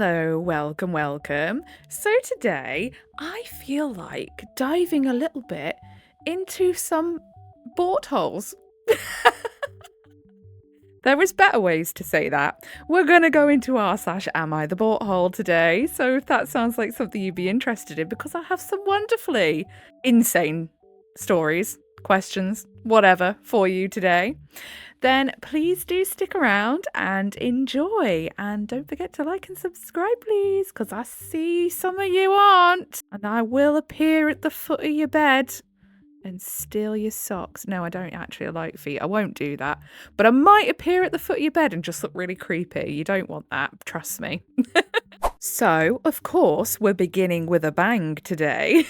Hello, welcome. So today, I feel like diving a little bit into some bort holes. There is better ways to say that. We're going to go into r/am I the bort hole today. So if that sounds like something you'd be interested in, because I have some wonderfully insane stories, questions, whatever for you today, then please do stick around and enjoy. And don't forget to like and subscribe, please, because I see some of you aren't. And I will appear at the foot of your bed and steal your socks. No, I don't actually like feet. I won't do that. But I might appear at the foot of your bed and just look really creepy. You don't want that, trust me. So, of course, we're beginning with a bang today.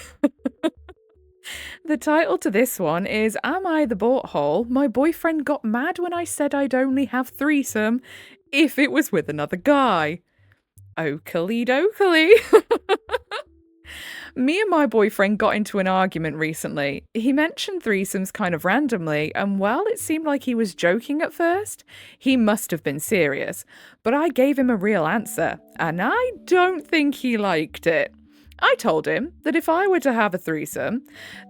The title to this one is Am I the Bort Hole? My boyfriend got mad when I said I'd only have threesome if it was with another guy. Oakley dokley. Me and my boyfriend got into an argument recently. He mentioned threesomes kind of randomly, and while it seemed like he was joking at first, he must have been serious. But I gave him a real answer, and I don't think he liked it. I told him that if I were to have a threesome,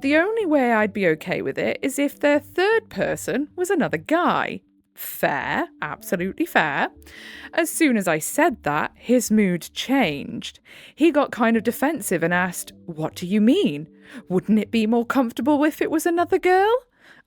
the only way I'd be okay with it is if their third person was another guy. Fair, absolutely fair. As soon as I said that, his mood changed. He got kind of defensive and asked, "What do you mean? Wouldn't it be more comfortable if it was another girl?"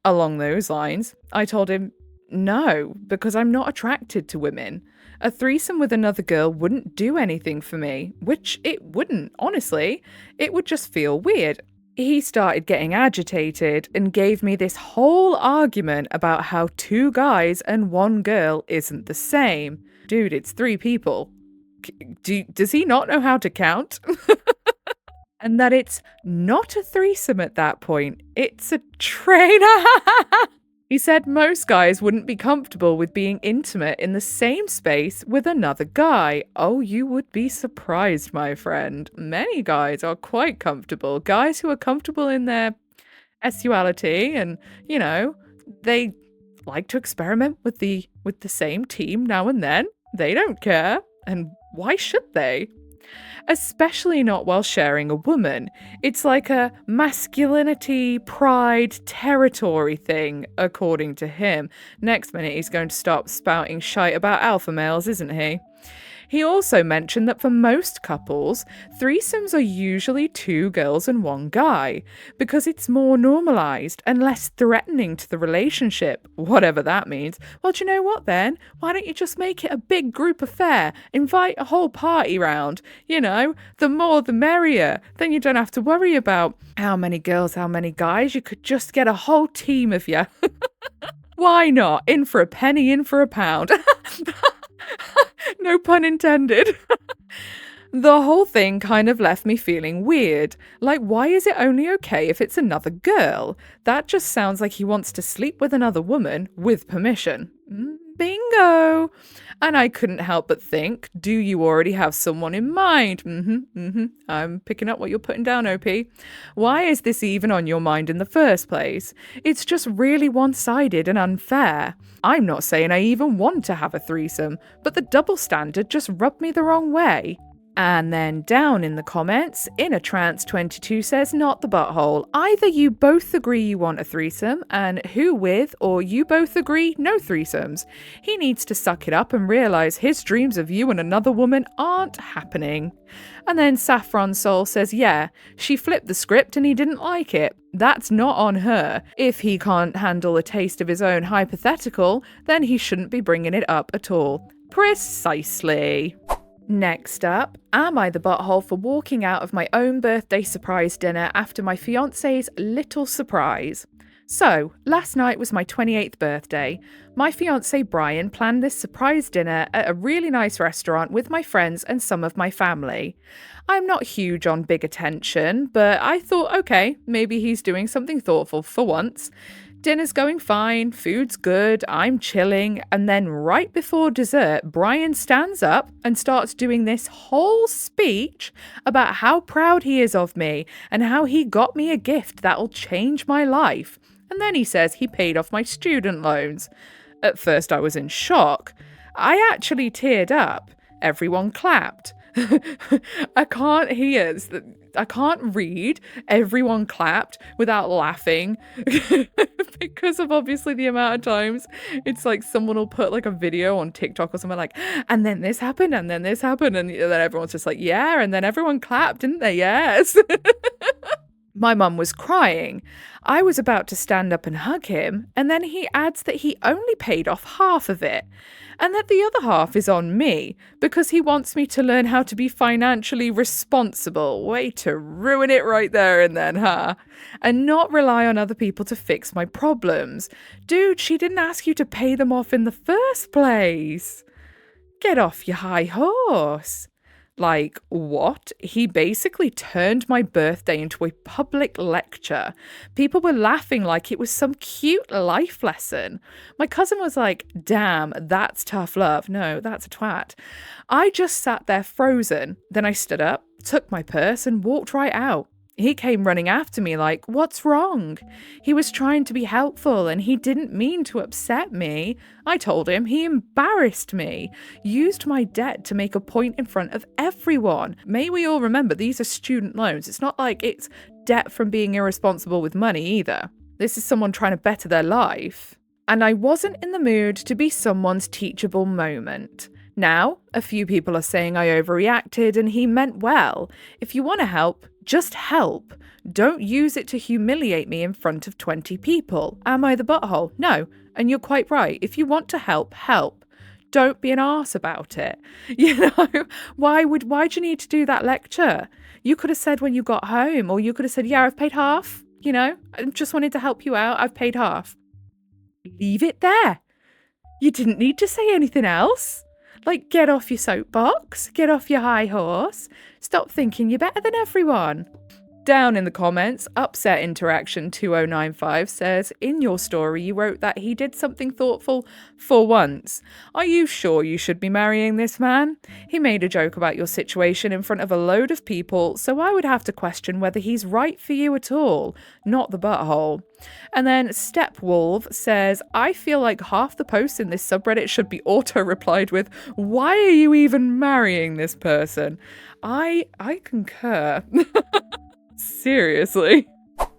Along those lines, I told him, "No, because I'm not attracted to women. A threesome with another girl wouldn't do anything for me," which it wouldn't, honestly. It would just feel weird. He started getting agitated and gave me this whole argument about how 2 guys and 1 girl isn't the same. Dude, it's 3 people. Does he not know how to count? And that it's not a threesome at that point. It's a train. He said most guys wouldn't be comfortable with being intimate in the same space with another guy. Oh, you would be surprised, my friend. Many guys are quite comfortable. Guys who are comfortable in their sexuality and, they like to experiment with the same team now and then. They don't care. And why should they? Especially not while sharing a woman. It's like a masculinity, pride, territory thing, according to him. Next minute he's going to stop spouting shite about alpha males, isn't he? He also mentioned that for most couples, threesomes are usually 2 girls and 1 guy, because it's more normalised and less threatening to the relationship, whatever that means. Well, do you know what then? Why don't you just make it a big group affair? Invite a whole party round. The more the merrier. Then you don't have to worry about how many girls, how many guys. You could just get a whole team of you. Why not? In for a penny, in for a pound. No pun intended. The whole thing kind of left me feeling weird. Like, why is it only okay if it's another girl? That just sounds like he wants to sleep with another woman with permission. Bingo! And I couldn't help but think, do you already have someone in mind? I'm picking up what you're putting down, OP. Why is this even on your mind in the first place? It's just really one-sided and unfair. I'm not saying I even want to have a threesome, but the double standard just rubbed me the wrong way. And then down in the comments, InnerTrance22 says not the butthole. Either you both agree you want a threesome and who with, or you both agree no threesomes. He needs to suck it up and realise his dreams of you and another woman aren't happening. And then Saffron Soul says, yeah, she flipped the script and he didn't like it. That's not on her. If he can't handle a taste of his own hypothetical, then he shouldn't be bringing it up at all. Precisely. Next up, am I the butthole for walking out of my own birthday surprise dinner after my fiancé's little surprise? So, last night was my 28th birthday. My fiancé Brian planned this surprise dinner at a really nice restaurant with my friends and some of my family. I'm not huge on big attention, but I thought, okay, maybe he's doing something thoughtful for once. Dinner's going fine, food's good, I'm chilling, and then right before dessert, Brian stands up and starts doing this whole speech about how proud he is of me and how he got me a gift that'll change my life. And then he says he paid off my student loans. At first I was in shock. I actually teared up. Everyone clapped. I can't hear, I can't read. Everyone clapped without laughing because of obviously the amount of times it's like someone will put like a video on TikTok or something like, and then this happened, and then this happened, and then everyone's just like, yeah, and then everyone clapped, didn't they? Yes. My mum was crying. I was about to stand up and hug him, and then he adds that he only paid off half of it, and that the other half is on me because he wants me to learn how to be financially responsible. Way to ruin it right there and then, huh? And not rely on other people to fix my problems. Dude, she didn't ask you to pay them off in the first place. Get off your high horse. Like, what? He basically turned my birthday into a public lecture. People were laughing like it was some cute life lesson. My cousin was like, damn, that's tough love. No, that's a twat. I just sat there frozen. Then I stood up, took my purse, and walked right out. He came running after me like, what's wrong? He was trying to be helpful and he didn't mean to upset me. I told him he embarrassed me, used my debt to make a point in front of everyone. May we all remember these are student loans. It's not like it's debt from being irresponsible with money either. This is someone trying to better their life. And I wasn't in the mood to be someone's teachable moment. Now, a few people are saying I overreacted and he meant well. If you want to help, just help. Don't use it to humiliate me in front of 20 people. Am I the butthole? No. And you're quite right. If you want to help, help. Don't be an arse about it. You know, why'd you need to do that lecture? You could have said when you got home, or you could have said, yeah, I've paid half. You know, I just wanted to help you out. I've paid half. Leave it there. You didn't need to say anything else. Like, get off your soapbox, get off your high horse, stop thinking you're better than everyone. Down in the comments, Upset Interaction 2095 says, in your story you wrote that he did something thoughtful for once. Are you sure you should be marrying this man? He made a joke about your situation in front of a load of people, so I would have to question whether he's right for you at all, not the butthole. And then Stepwolf says, I feel like half the posts in this subreddit should be auto-replied with, why are you even marrying this person? I concur. Seriously.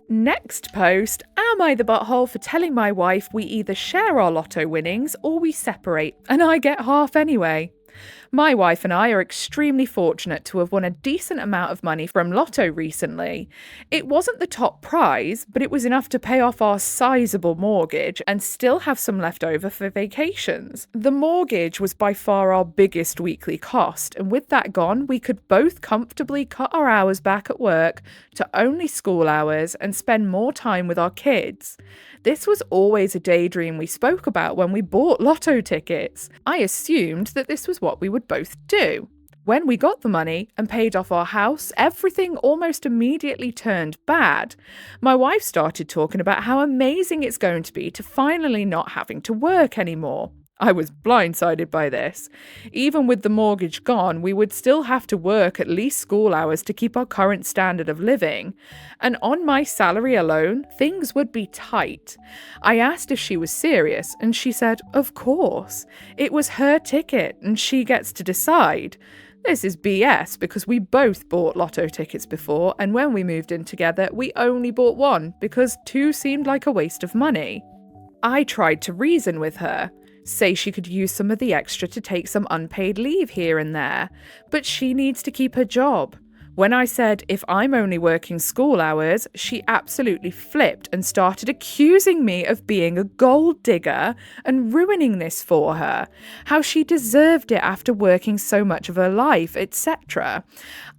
Next post, am I the butthole for telling my wife we either share our lotto winnings or we separate, and I get half anyway? My wife and I are extremely fortunate to have won a decent amount of money from Lotto recently. It wasn't the top prize, but it was enough to pay off our sizable mortgage and still have some left over for vacations. The mortgage was by far our biggest weekly cost, and with that gone, we could both comfortably cut our hours back at work to only school hours and spend more time with our kids. This was always a daydream we spoke about when we bought lotto tickets. I assumed that this was what we would both do. When we got the money and paid off our house, everything almost immediately turned bad. My wife started talking about how amazing it's going to be to finally not having to work anymore. I was blindsided by this. Even with the mortgage gone, we would still have to work at least school hours to keep our current standard of living. And on my salary alone, things would be tight. I asked if she was serious, and she said, of course. It was her ticket, and she gets to decide. This is BS because we both bought lotto tickets before, and when we moved in together, we only bought one because two seemed like a waste of money. I tried to reason with her. Say she could use some of the extra to take some unpaid leave here and there, but she needs to keep her job. When I said, if I'm only working school hours, she absolutely flipped and started accusing me of being a gold digger and ruining this for her, how she deserved it after working so much of her life, etc.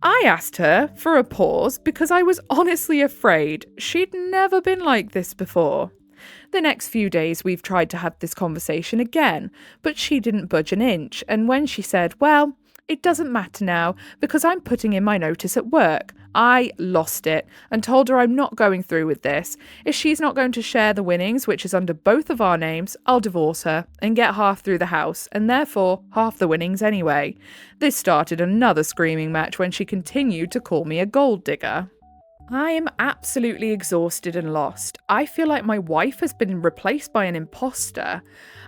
I asked her for a pause because I was honestly afraid she'd never been like this before. The next few days we've tried to have this conversation again, but she didn't budge an inch, and when she said, well, it doesn't matter now because I'm putting in my notice at work, I lost it and told her I'm not going through with this. If she's not going to share the winnings, which is under both of our names, I'll divorce her and get half through the house, and therefore half the winnings anyway. This started another screaming match when she continued to call me a gold digger. I'm absolutely exhausted and lost. I feel like my wife has been replaced by an imposter.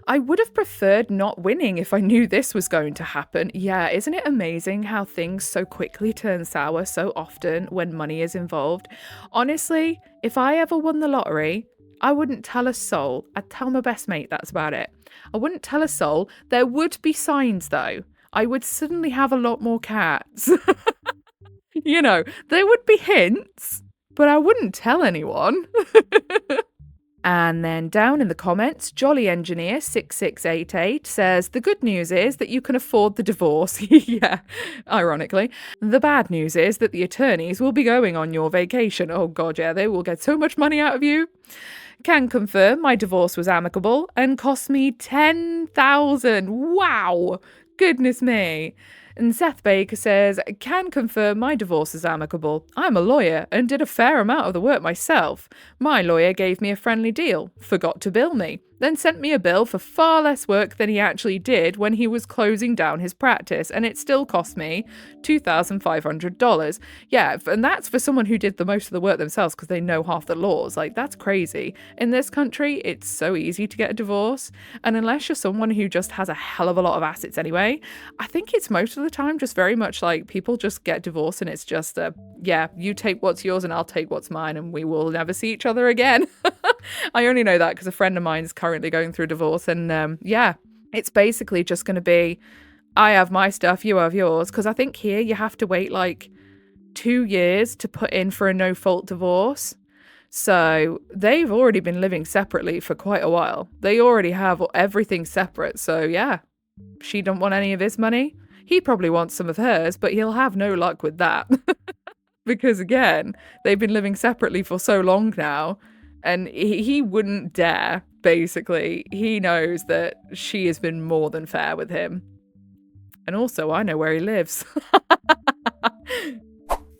I would have preferred not winning if I knew this was going to happen. Yeah, isn't it amazing how things so quickly turn sour so often when money is involved? Honestly, if I ever won the lottery, I wouldn't tell a soul. I'd tell my best mate that's about it. I wouldn't tell a soul. There would be signs though. I would suddenly have a lot more cats. There would be hints, but I wouldn't tell anyone. And then down in the comments, Jolly Engineer 6688 says, the good news is that you can afford the divorce. Yeah, ironically. The bad news is that the attorneys will be going on your vacation. Oh god, yeah, they will get so much money out of you. Can confirm my divorce was amicable and cost me $10,000. Wow, goodness me. And Seth Baker says, can confirm my divorce is amicable. I'm a lawyer and did a fair amount of the work myself. My lawyer gave me a friendly deal, forgot to bill me, then sent me a bill for far less work than he actually did when he was closing down his practice, and it still cost me $2,500. Yeah, and that's for someone who did the most of the work themselves because they know half the laws. Like, that's crazy. In this country, it's so easy to get a divorce, and unless you're someone who just has a hell of a lot of assets anyway, I think it's most of the time just very much like people just get divorced and it's just yeah, you take what's yours and I'll take what's mine and we will never see each other again. I only know that because a friend of mine is currently going through a divorce, and yeah, it's basically just going to be, I have my stuff, you have yours, because I think here you have to wait like 2 years to put in for a no-fault divorce. So they've already been living separately for quite a while. They already have everything separate, so yeah, she don't want any of his money. He probably wants some of hers, but he'll have no luck with that. Because again, they've been living separately for so long now, and he wouldn't dare, basically. He knows that she has been more than fair with him. And also, I know where he lives.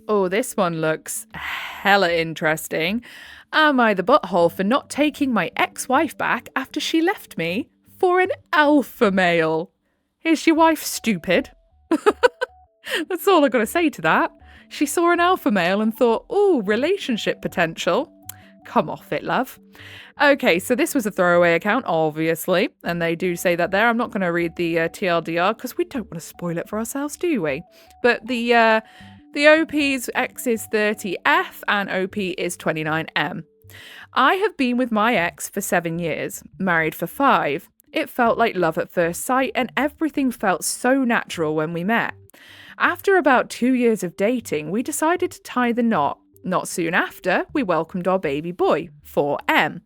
Oh, this one looks hella interesting. Am I the butthole for not taking my ex-wife back after she left me for an alpha male? Is your wife stupid? That's all I gotta say to that. She saw an alpha male and thought, ooh, relationship potential. Come off it, love. Okay, so this was a throwaway account, obviously, and they do say that there. I'm not going to read the TLDR because we don't want to spoil it for ourselves, do we? But the OP's X is 30F and OP is 29M. I have been with my ex for 7 years, married for 5. It felt like love at first sight and everything felt so natural when we met. After about 2 years of dating, we decided to tie the knot. Not soon after, we welcomed our baby boy, 4M.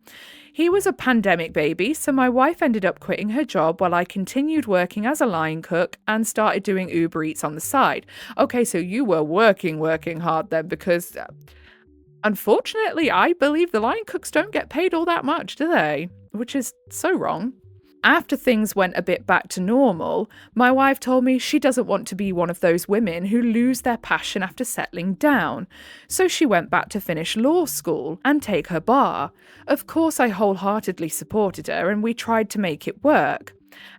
He was a pandemic baby, so my wife ended up quitting her job while I continued working as a line cook and started doing Uber Eats on the side. Okay, so you were working hard then, because unfortunately, I believe the line cooks don't get paid all that much, do they? Which is so wrong. After things went a bit back to normal, my wife told me she doesn't want to be one of those women who lose their passion after settling down. So she went back to finish law school and take her bar. Of course, I wholeheartedly supported her and we tried to make it work.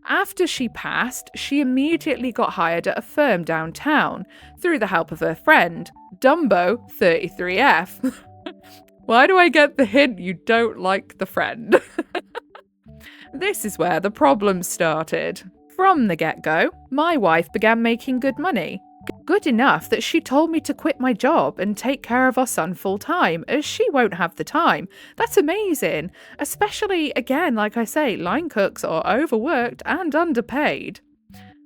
After she passed, she immediately got hired at a firm downtown through the help of her friend, Dumbo 33F. Why do I get the hint you don't like the friend? This is where the problems started. From the get-go, my wife began making good money. Good enough that she told me to quit my job and take care of our son full-time, as she won't have the time. That's amazing. Especially, again, like I say, line cooks are overworked and underpaid.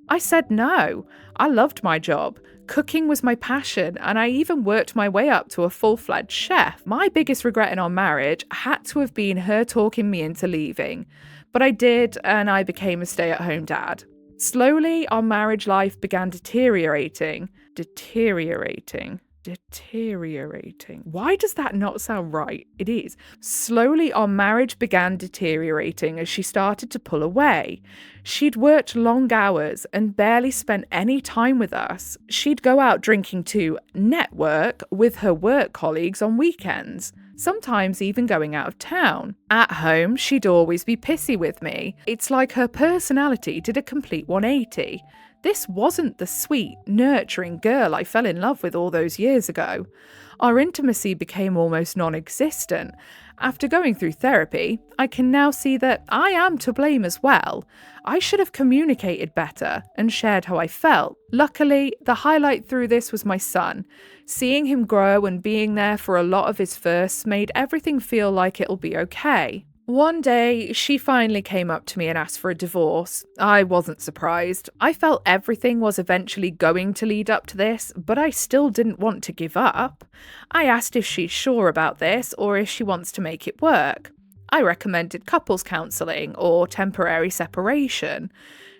I said no. I loved my job. Cooking was my passion, and I even worked my way up to a full-fledged chef. My biggest regret in our marriage had to have been her talking me into leaving. But I did, and I became a stay-at-home dad. Slowly, our marriage life began deteriorating. Why does that not sound right? It is. Slowly, our marriage began deteriorating as she started to pull away. She'd worked long hours and barely spent any time with us. She'd go out drinking to network with her work colleagues on weekends, sometimes even going out of town. At home, she'd always be pissy with me. It's like her personality did a complete 180. This wasn't the sweet, nurturing girl I fell in love with all those years ago. Our intimacy became almost non-existent. After going through therapy, I can now see that I am to blame as well. I should have communicated better and shared how I felt. Luckily, the highlight through this was my son. Seeing him grow and being there for a lot of his firsts made everything feel like it'll be okay. One day, she finally came up to me and asked for a divorce. I wasn't surprised. I felt everything was eventually going to lead up to this, but I still didn't want to give up. I asked if she's sure about this or if she wants to make it work. I recommended couples counselling or temporary separation.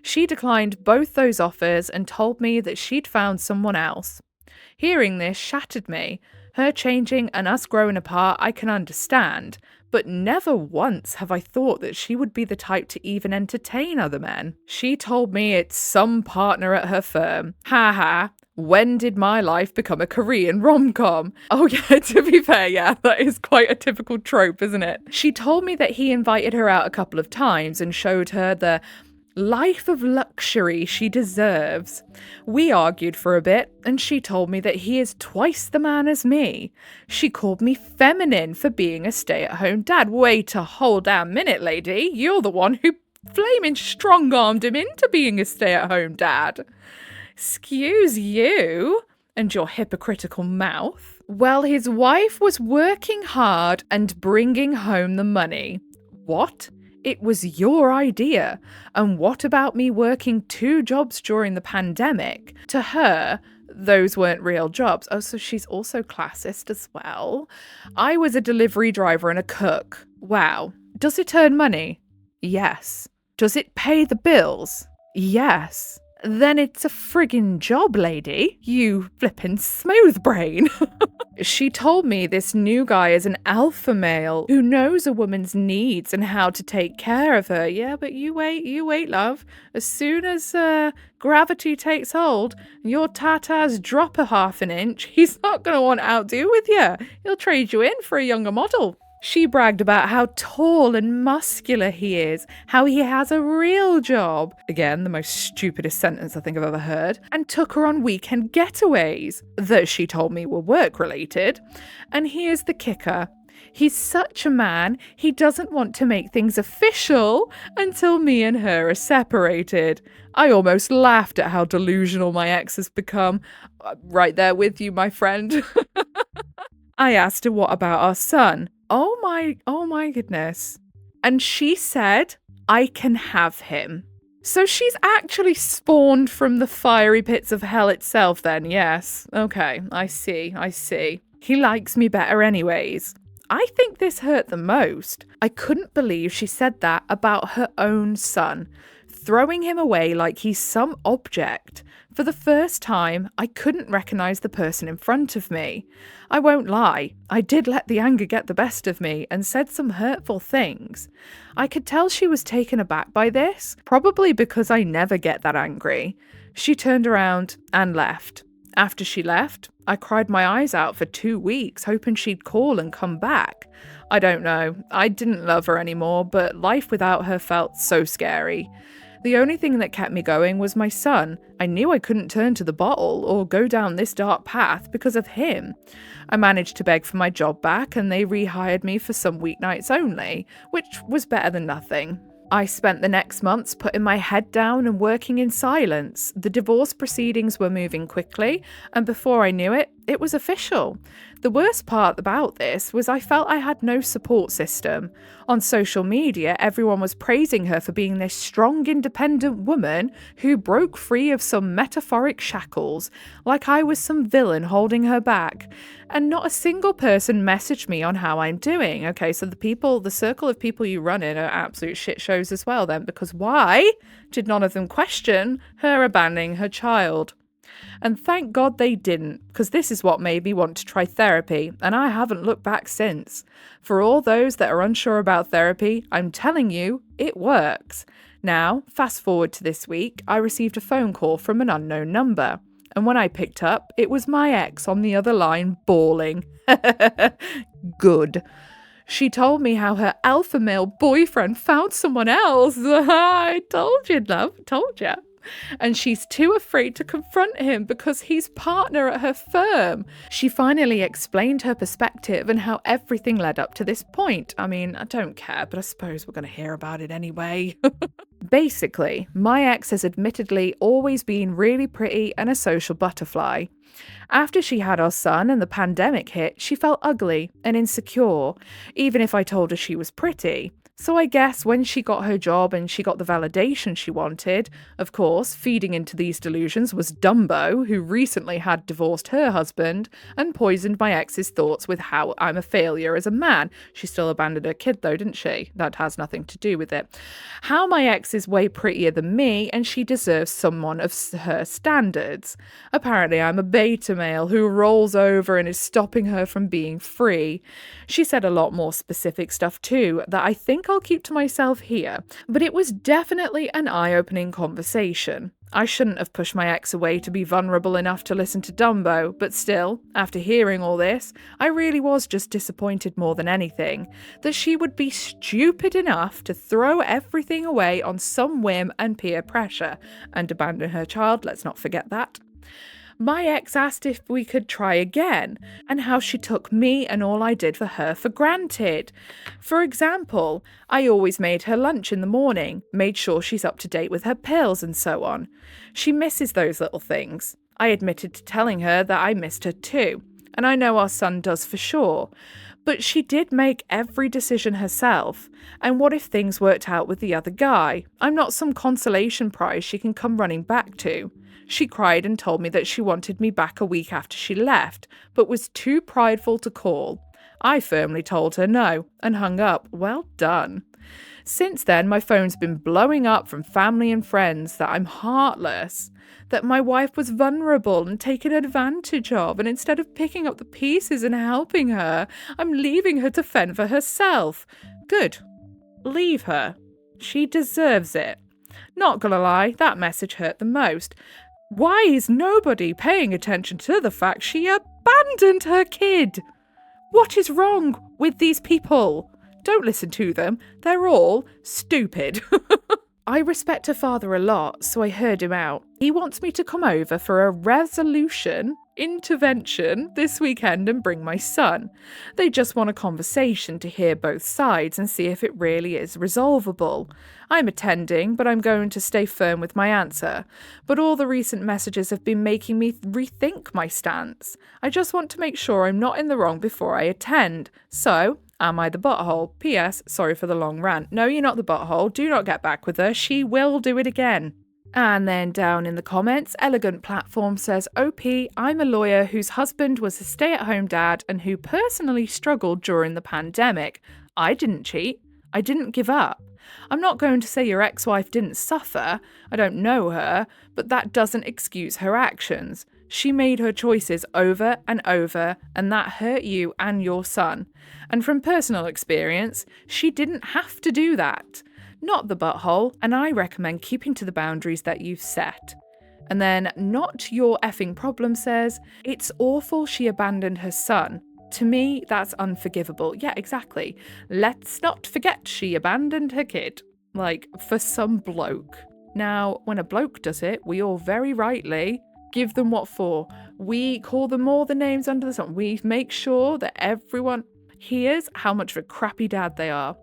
She declined both those offers and told me that she'd found someone else. Hearing this shattered me. Her changing and us growing apart I can understand, but never once have I thought that she would be the type to even entertain other men. She told me it's some partner at her firm. Ha ha. When did my life become a Korean rom-com? Oh yeah, to be fair, yeah, that is quite a typical trope, isn't it? She told me that he invited her out a couple of times and showed her the life of luxury she deserves. We argued for a bit, and she told me that he is twice the man as me. She called me feminine for being a stay-at-home dad. Wait a whole damn minute, lady. You're the one who flaming strong-armed him into being a stay-at-home dad. Excuse you, and your hypocritical mouth. Well, his wife was working hard and bringing home the money. What? It was your idea. And what about me working 2 jobs during the pandemic? To her, those weren't real jobs. Oh, so she's also classist as well. I was a delivery driver and a cook. Wow. Does it earn money? Yes. Does it pay the bills? Yes. Then it's a friggin' job, lady. You flippin' smooth brain. She told me this new guy is an alpha male who knows a woman's needs and how to take care of her. Yeah, but you wait, love. As soon as gravity takes hold, your tatas drop a half an inch, he's not going to want to outdo with you. He'll trade you in for a younger model. She bragged about how tall and muscular he is, how he has a real job. Again, the most stupidest sentence I think I've ever heard. And took her on weekend getaways, that she told me were work-related. And here's the kicker. He's such a man, he doesn't want to make things official until me and her are separated. I almost laughed at how delusional my ex has become. Right there with you, my friend. I asked her what about our son. Oh my goodness. And she said, I can have him. So she's actually spawned from the fiery pits of hell itself then, yes. Okay, I see. He likes me better anyways. I think this hurt the most. I couldn't believe she said that about her own son, throwing him away like he's some object. For the first time, I couldn't recognise the person in front of me. I won't lie, I did let the anger get the best of me and said some hurtful things. I could tell she was taken aback by this, probably because I never get that angry. She turned around and left. After she left, I cried my eyes out for 2 weeks, hoping she'd call and come back. I don't know, I didn't love her anymore, but life without her felt so scary. The only thing that kept me going was my son. I knew I couldn't turn to the bottle or go down this dark path because of him. I managed to beg for my job back and they rehired me for some weeknights only, which was better than nothing. I spent the next months putting my head down and working in silence. The divorce proceedings were moving quickly, and before I knew it, it was official. The worst part about this was I felt I had no support system. On social media, everyone was praising her for being this strong, independent woman who broke free of some metaphoric shackles, like I was some villain holding her back. And not a single person messaged me on how I'm doing. Okay, so the circle of people you run in are absolute shit shows as well then, because why did none of them question her abandoning her child? And thank God they didn't, because this is what made me want to try therapy, and I haven't looked back since. For all those that are unsure about therapy, I'm telling you, it works. Now, fast forward to this week, I received a phone call from an unknown number. And when I picked up, it was my ex on the other line bawling. Good. She told me how her alpha male boyfriend found someone else. I told you, love, told you. and she's too afraid to confront him because he's partner at her firm. She finally explained her perspective and how everything led up to this point. I mean, I don't care, but I suppose we're going to hear about it anyway. Basically, my ex has admittedly always been really pretty and a social butterfly. After she had our son and the pandemic hit, she felt ugly and insecure, even if I told her she was pretty. So I guess when she got her job and she got the validation she wanted, of course, feeding into these delusions was Dumbo, who recently had divorced her husband and poisoned my ex's thoughts with how I'm a failure as a man. She still abandoned her kid though, didn't she? That has nothing to do with it. How my ex is way prettier than me and she deserves someone of her standards. Apparently I'm a beta male who rolls over and is stopping her from being free. She said a lot more specific stuff too that I think I'll keep to myself here, but it was definitely an eye-opening conversation. I shouldn't have pushed my ex away to be vulnerable enough to listen to Dumbo, but still, after hearing all this, I really was just disappointed more than anything, that she would be stupid enough to throw everything away on some whim and peer pressure, and abandon her child, let's not forget that. My ex asked if we could try again, and how she took me and all I did for her for granted. For example, I always made her lunch in the morning, made sure she's up to date with her pills and so on. She misses those little things. I admitted to telling her that I missed her too, and I know our son does for sure. But she did make every decision herself. And what if things worked out with the other guy? I'm not some consolation prize she can come running back to. She cried and told me that she wanted me back a week after she left, but was too prideful to call. I firmly told her no, and hung up. Well done. Since then, my phone's been blowing up from family and friends that I'm heartless, that my wife was vulnerable and taken advantage of, and instead of picking up the pieces and helping her, I'm leaving her to fend for herself. Good. Leave her. She deserves it. Not gonna lie, that message hurt the most. Why is nobody paying attention to the fact she abandoned her kid? What is wrong with these people? Don't listen to them. They're all stupid. I respect her father a lot, so I heard him out. He wants me to come over for a intervention this weekend and bring my son. They just want a conversation to hear both sides and see if it really is resolvable. I'm attending, but I'm going to stay firm with my answer. But all the recent messages have been making me rethink my stance. I just want to make sure I'm not in the wrong before I attend. So, am I the butthole? P.S. Sorry for the long rant. No, you're not the butthole. Do not get back with her. She will do it again. And then down in the comments, Elegant Platform says, OP, I'm a lawyer whose husband was a stay-at-home dad and who personally struggled during the pandemic. I didn't cheat. I didn't give up. I'm not going to say your ex-wife didn't suffer. I don't know her, but that doesn't excuse her actions. She made her choices over and over, and that hurt you and your son. And from personal experience, she didn't have to do that. Not the butthole, and I recommend keeping to the boundaries that you've set. And then Not Your Effing Problem says, it's awful she abandoned her son. To me, that's unforgivable. Yeah, exactly. Let's not forget she abandoned her kid. Like, for some bloke. Now, when a bloke does it, we all very rightly give them what for. We call them all the names under the sun. We make sure that everyone hears how much of a crappy dad they are.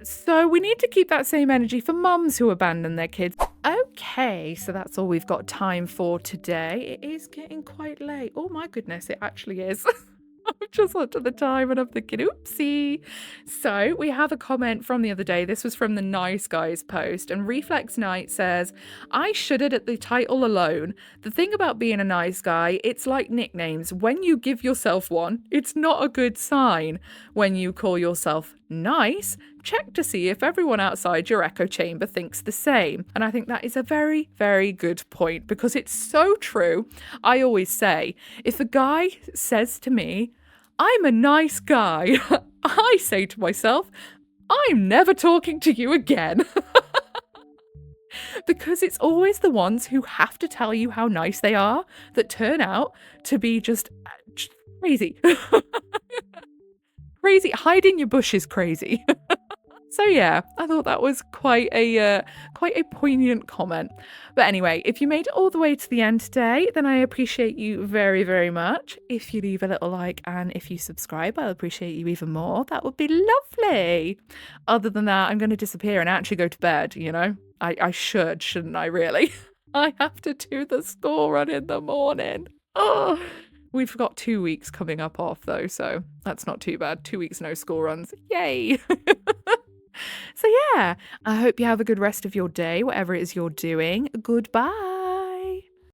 So we need to keep that same energy for mums who abandon their kids. Okay, so that's all we've got time for today. It is getting quite late. Oh my goodness, it actually is. I've just looked at the time and I'm thinking, oopsie. So we have a comment from the other day. This was from the Nice Guys post, and Reflex Knight says, I shuddered at the title alone. The thing about being a nice guy, it's like nicknames. When you give yourself one, it's not a good sign. When you call yourself nice, check to see if everyone outside your echo chamber thinks the same. And I think that is a very, very good point, because it's so true. I always say, if a guy says to me, I'm a nice guy, I say to myself, I'm never talking to you again. Because it's always the ones who have to tell you how nice they are that turn out to be just crazy. Crazy. Hide in your bushes crazy. So yeah, I thought that was quite a poignant comment. But anyway, if you made it all the way to the end today, then I appreciate you very, very much. If you leave a little like and if you subscribe, I'll appreciate you even more. That would be lovely. Other than that, I'm going to disappear and actually go to bed, you know? I should, shouldn't I, really? I have to do the school run in the morning. Oh, we've got 2 weeks coming up off, though, so that's not too bad. 2 weeks, no school runs. Yay! So, yeah, I hope you have a good rest of your day, whatever it is you're doing. Goodbye.